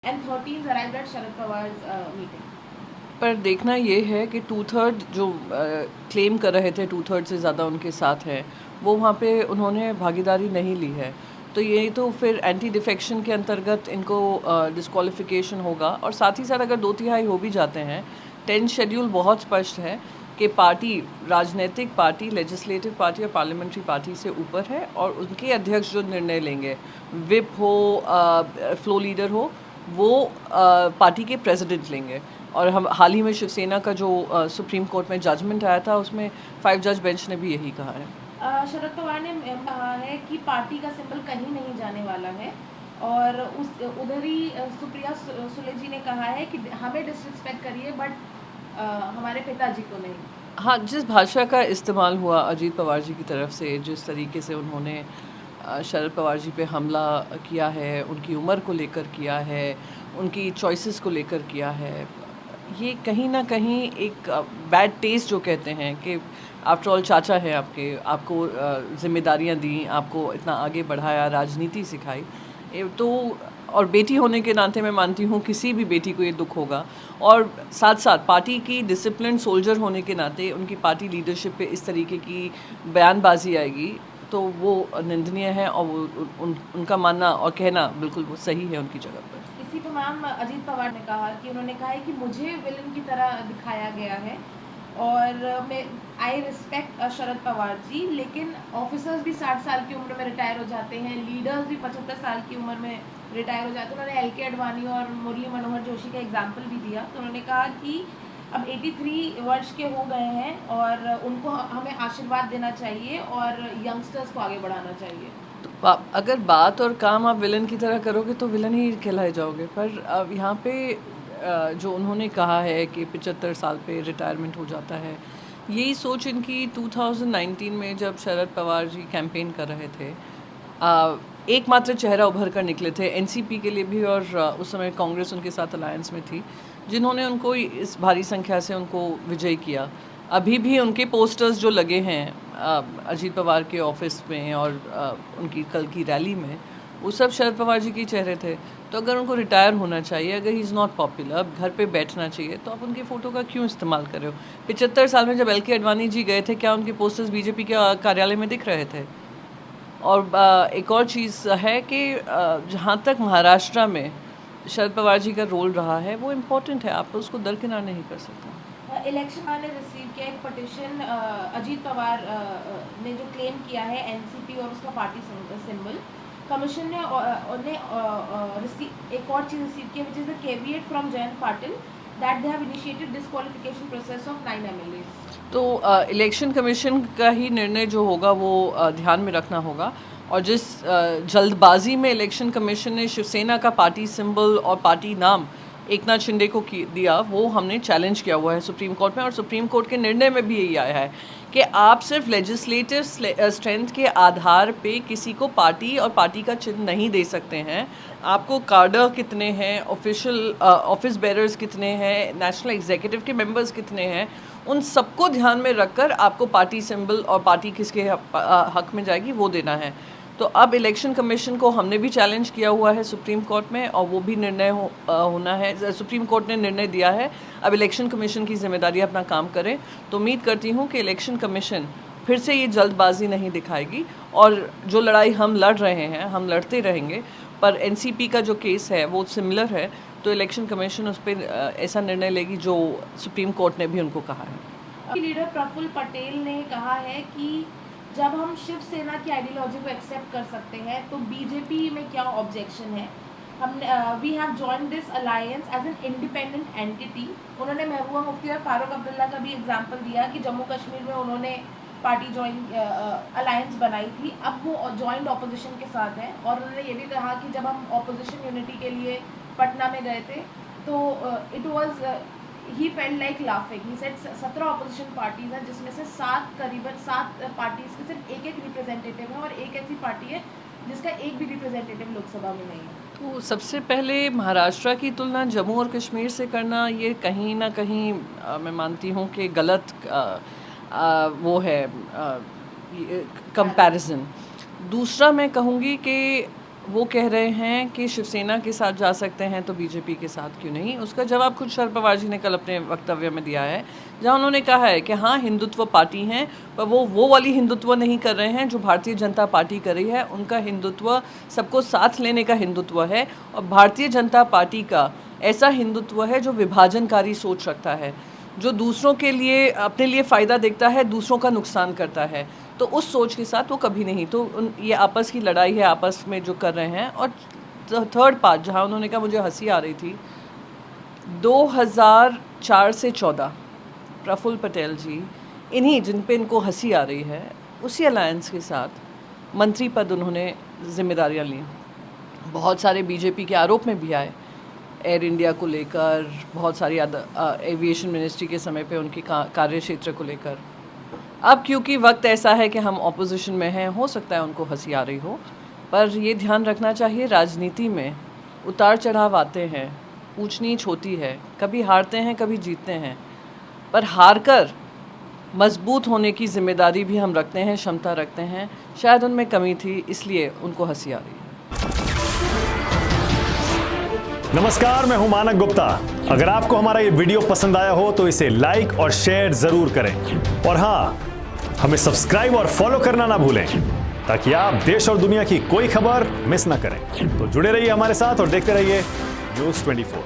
and 13th arrived at Sharad Pawar's meeting. पर देखना ये है कि 2/3 जो क्लेम कर रहे थे 2/3 से ज़्यादा उनके साथ हैं, वो वहाँ पे उन्होंने भागीदारी नहीं ली है। तो ये तो फिर एंटी डिफेक्शन के अंतर्गत इनको डिस्क्वालिफिकेशन होगा। और साथ ही साथ अगर 2/3 हो भी जाते हैं, 10 शेड्यूल बहुत स्पष्ट है कि पार्टी, राजनीतिक पार्टी, लेजिस्लेटिव पार्टी और पार्लियामेंट्री पार्टी से ऊपर है और उनके अध्यक्ष जो निर्णय लेंगे, विप हो, फ्लो लीडर हो, वो पार्टी के प्रेसिडेंट लेंगे। और हम हाल ही में शिवसेना का जो सुप्रीम कोर्ट में जजमेंट आया था, उसमें 5 जज बेंच ने भी यही कहा है। शरद पवार ने कहा है कि पार्टी का सिंबल कहीं नहीं जाने वाला है और उधर ही सुप्रिया सुले जी ने कहा है कि हमें डिसरिस्पेक्ट करिए बट हमारे पिताजी को नहीं। हाँ, जिस भाषा का इस्तेमाल हुआ अजीत पवार जी की तरफ से, जिस तरीके से उन्होंने शरद पवार जी पे हमला किया है, उनकी उम्र को लेकर किया है, उनकी चॉइसेस को लेकर किया है, ये कहीं ना कहीं एक बैड टेस्ट जो कहते हैं कि आफ्टर ऑल चाचा है आपके, आपको जिम्मेदारियां दी, आपको इतना आगे बढ़ाया, राजनीति सिखाई, तो और बेटी होने के नाते मैं मानती हूँ किसी भी बेटी को ये दुख होगा। और साथ साथ पार्टी की डिसिप्लिन सोल्जर होने के नाते उनकी पार्टी लीडरशिप पे इस तरीके की बयानबाजी आएगी तो वो निंदनीय है। और वो उनका मानना और कहना बिल्कुल वो सही है उनकी जगह पर। इसी पर मैम अजीत पवार ने कहा कि उन्होंने कहा है कि मुझे विलन की तरह दिखाया गया है और मैं आई रिस्पेक्ट शरद पवार जी, लेकिन ऑफिसर्स भी 60 साल की उम्र में रिटायर हो जाते हैं, लीडर्स भी 75 साल की उम्र में रिटायर हो जाते हैं। उन्होंने एल के अडवाणी और मुरली मनोहर जोशी का एग्जाम्पल भी दिया। तो उन्होंने कहा कि अब 83 वर्ष के हो गए हैं और उनको हमें आशीर्वाद देना चाहिए और यंगस्टर्स को आगे बढ़ाना चाहिए। तो अगर बात और काम आप विलन की तरह करोगे तो विलन ही कहलाए जाओगे। पर अब यहाँ पे जो उन्होंने कहा है कि 75 साल पे रिटायरमेंट हो जाता है, यही सोच इनकी 2019 में जब शरद पवार जी कैंपेन कर रहे थे, एकमात्र चेहरा उभर कर निकले थे एनसीपी के लिए भी, और उस समय कांग्रेस उनके साथ अलायंस में थी, जिन्होंने उनको इस भारी संख्या से उनको विजयी किया। अभी भी उनके पोस्टर्स जो लगे हैं अजीत पवार के ऑफिस में और उनकी कल की रैली में, वो सब शरद पवार जी के चेहरे थे। तो अगर उनको रिटायर होना चाहिए, अगर ही इज़ नॉट पॉपुलर, अब घर पे बैठना चाहिए, तो आप उनकी फ़ोटो का क्यों इस्तेमाल कर रहे हो? 75 साल में जब एल के अडवाणी जी गए थे, क्या उनके पोस्टर्स बीजेपी के कार्यालय में दिख रहे थे? और एक और चीज़ है कि जहाँ तक महाराष्ट्र में शरद पवार जी का रोल रहा है, वो इम्पोर्टेंट है, आप उसको दरकिनार नहीं कर सकते। इलेक्शन ने रिसीव किया एक पटिशन, अजीत पवार ने जो क्लेम किया है एनसीपी और उसका पार्टी सिंबल, कमीशन ने एक और चीज़ रिसीव की which is the caveat from Jayant Patil that they have initiated disqualification process of 9 MLAs। तो इलेक्शन कमीशन का ही निर्णय जो होगा वो ध्यान में रखना होगा। और जिस जल्दबाजी में इलेक्शन कमीशन ने शिवसेना का पार्टी सिंबल और पार्टी नाम एकनाथ शिंदे को दिया, वो हमने चैलेंज किया हुआ है सुप्रीम कोर्ट में, और सुप्रीम कोर्ट के निर्णय में भी यही आया है कि आप सिर्फ लेजिस्लेटिव स्ट्रेंथ के आधार पे किसी को पार्टी और पार्टी का चिन्ह नहीं दे सकते हैं। आपको कार्डर कितने हैं, ऑफिशियल ऑफिस बेरर्स कितने हैं, नेशनल एग्जीक्यूटिव के मेंबर्स कितने हैं, उन सबको ध्यान में रखकर आपको पार्टी सिंबल और पार्टी किसके हक में जाएगी वो देना है। तो अब इलेक्शन कमीशन को हमने भी चैलेंज किया हुआ है सुप्रीम कोर्ट में, और वो भी निर्णय होना है। सुप्रीम कोर्ट ने निर्णय दिया है, अब इलेक्शन कमीशन की जिम्मेदारी अपना काम करें। तो उम्मीद करती हूँ कि इलेक्शन कमीशन फिर से ये जल्दबाजी नहीं दिखाएगी, और जो लड़ाई हम लड़ रहे हैं हम लड़ते रहेंगे। पर एनसीपी का जो केस है वो सिमिलर है, तो इलेक्शन कमीशन उस पर ऐसा निर्णय लेगी जो सुप्रीम कोर्ट ने भी उनको कहा है। लीडर प्रफुल्ल पटेल ने कहा है कि जब हम शिवसेना की आइडियोलॉजी को एक्सेप्ट कर सकते हैं तो बीजेपी में क्या ऑब्जेक्शन है। हम we have join this alliance as an independent entity. उन्होंने महबूबा मुफ्ती और फारूक अब्दुल्ला का भी एग्जांपल दिया कि जम्मू कश्मीर में उन्होंने पार्टी ज्वाइन अलायंस बनाई थी, अब वो जॉइंट ऑपोजिशन के साथ है। और उन्होंने ये भी कहा कि जब हम ऑपोजिशन यूनिटी के लिए पटना में गए थे तो it was he felt like laughing. He said 17 opposition parties हैं जिसमें से करीबन 7 पार्टीज के सिर्फ एक रिप्रेजेंटेटिव है और एक ऐसी पार्टी है जिसका एक भी रिप्रेजेंटेटिव लोकसभा में नहीं है। तो सबसे पहले महाराष्ट्र की तुलना जम्मू और कश्मीर से करना ये कहीं ना कहीं मैं मानती हूँ कि गलत वो है कंपैरिजन। दूसरा मैं कहूँगी कि वो कह रहे हैं कि शिवसेना के साथ जा सकते हैं तो बीजेपी के साथ क्यों नहीं। उसका जवाब खुद शरद पवार जी ने कल अपने वक्तव्य में दिया है, जहां उन्होंने कहा है कि हाँ हिंदुत्व पार्टी हैं, पर वो वाली हिंदुत्व नहीं कर रहे हैं जो भारतीय जनता पार्टी कर रही है। उनका हिंदुत्व सबको साथ लेने का हिंदुत्व है, और भारतीय जनता पार्टी का ऐसा हिंदुत्व है जो विभाजनकारी सोच रखता है, जो दूसरों के लिए अपने लिए फ़ायदा देखता है, दूसरों का नुकसान करता है। तो उस सोच के साथ वो कभी नहीं, तो ये आपस की लड़ाई है, आपस में जो कर रहे हैं। और थर्ड पार्ट जहाँ उन्होंने कहा मुझे हंसी आ रही थी, 2004 से 14 प्रफुल्ल पटेल जी, इन्हीं जिन पे इनको हंसी आ रही है, उसी अलायंस के साथ मंत्री पद उन्होंने जिम्मेदारियाँ ली। बहुत सारे बीजेपी के आरोप में भी आए, एयर इंडिया को लेकर, बहुत सारी एविएशन मिनिस्ट्री के समय पे उनकी कार्य क्षेत्र को लेकर। अब क्योंकि वक्त ऐसा है कि हम ऑपोजिशन में हैं, हो सकता है उनको हंसी आ रही हो, पर ये ध्यान रखना चाहिए राजनीति में उतार चढ़ाव आते हैं, ऊंच नीच होती है, कभी हारते हैं कभी जीतते हैं, पर हार कर मजबूत होने की जिम्मेदारी भी हम रखते हैं, क्षमता रखते हैं। शायद उनमें कमी थी, इसलिए उनको हंसी आ रही है। नमस्कार, मैं हूं मानक गुप्ता। अगर आपको हमारा ये वीडियो पसंद आया हो तो इसे लाइक और शेयर जरूर करें, और हाँ, हमें सब्सक्राइब और फॉलो करना ना भूलें, ताकि आप देश और दुनिया की कोई खबर मिस ना करें। तो जुड़े रहिए हमारे साथ और देखते रहिए न्यूज़ 24।